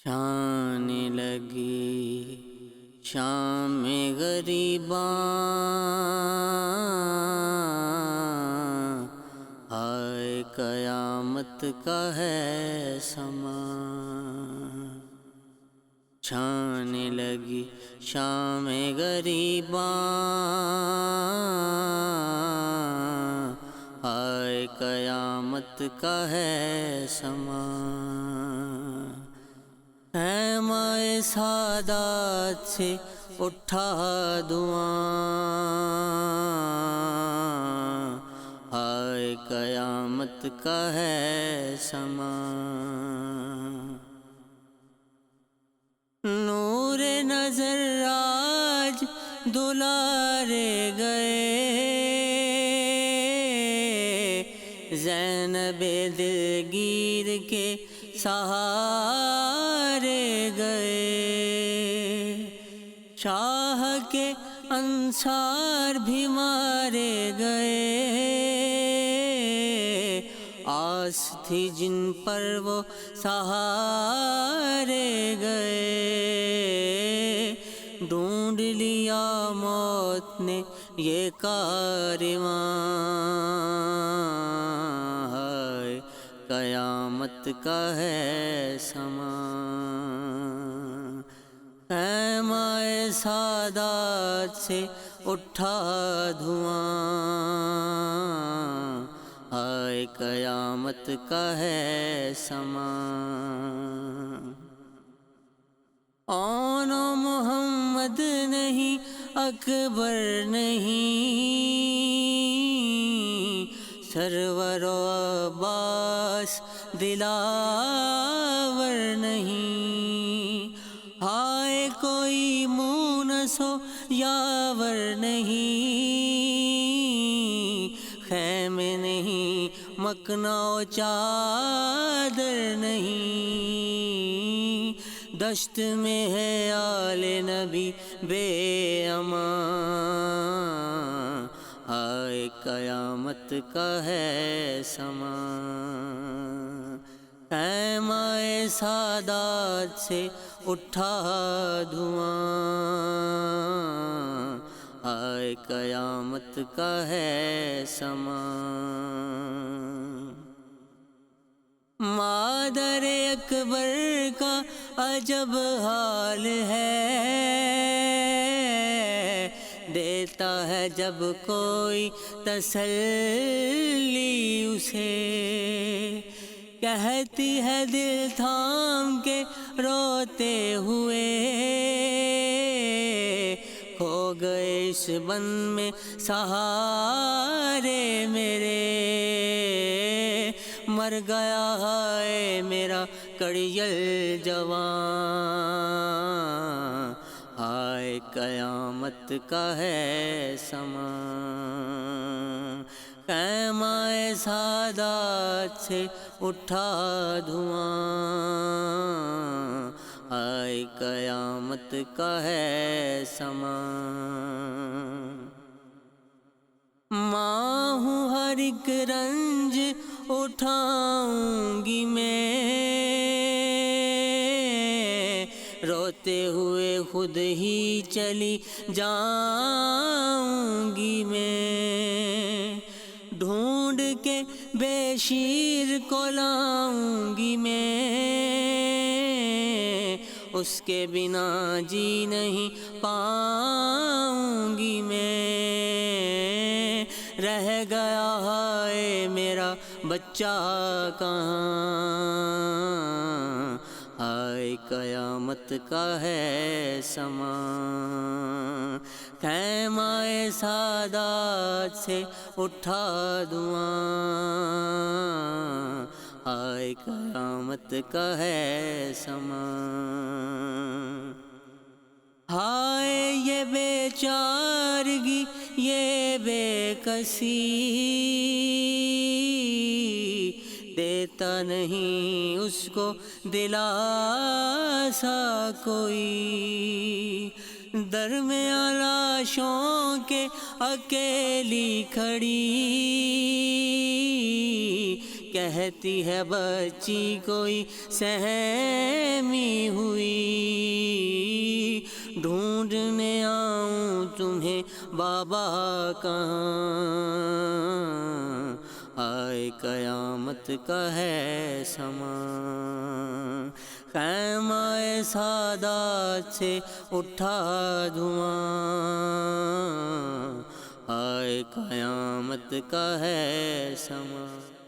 چھانے لگی شام غریباں، ہائے قیامت کا ہے سما۔ چھانے لگی شام غریباں، ہائے قیامت کا ہے سما۔ خیمہ سعادت سے اٹھا دھواں، ہائے قیامت کا ہے سما۔ نور نظر آج دلارے گئے، زینب دلگیر کے سہارے گئے۔ شاہ کے انصار بھی مارے گئے، آس تھی جن پر وہ سہارے گئے۔ ڈھونڈ لیا موت نے یہ کارواں، ہائے قیامت کا ہے سما۔ خیمہ سعادت سے اٹھا دھواں، ہائے قیامت کا ہے سما۔ آن محمد نہیں اکبر نہیں، سرور و عباس دلاور نہیں، ہائے کوئی مونس و یاور نہیں، خیمے نہیں مکنا و چادر نہیں، دشت میں ہے آل نبی بے امان، ہائے قیامت کا ہے سما۔ خیمہ سعادت سے اٹھا دھواں، ہائے قیامت کا ہے سما۔ مادر اکبر کا عجب حال ہے، دیتا ہے جب کوئی تسلی اسے، کہتی ہے دل تھام کے روتے ہوئے، کھو گئے اس بن میں سہارے میرے، مر گیا ہے میرا کڑیل جوان، ہائے قیامت کا ہے سما۔ خیمہ سعادت سے اٹھا دھواں، ہائے قیامت کا ہے سما۔ ماں ہوں ہر ایک رنج اٹھاؤں گی میں، روتے ہوئے خود ہی چلی جاؤں گی میں، ڈھونڈ کے بے شیر کو لاؤں گی میں، اس کے بنا جی نہیں پاؤں گی میں، رہ گیا ہے میرا بچہ کہاں، ہائے قیامت کا ہے سما۔ خیمہ سعادت سے اٹھا دھواں، ہائے قیامت کا ہے سما۔ ہائے یہ بے چارگی یہ بے کسی، دیتا نہیں اس کو دلاسا کوئی، درمیان لاشوں کے اکیلی کھڑی، کہتی ہے بچی کوئی سہمی ہوئی، ڈھونڈنے آؤں تمہیں بابا کہاں، آئے قیامت کا ہے سماں، خیمہ سادات سے اٹھا دھواں، آئے قیامت کا ہے سماں۔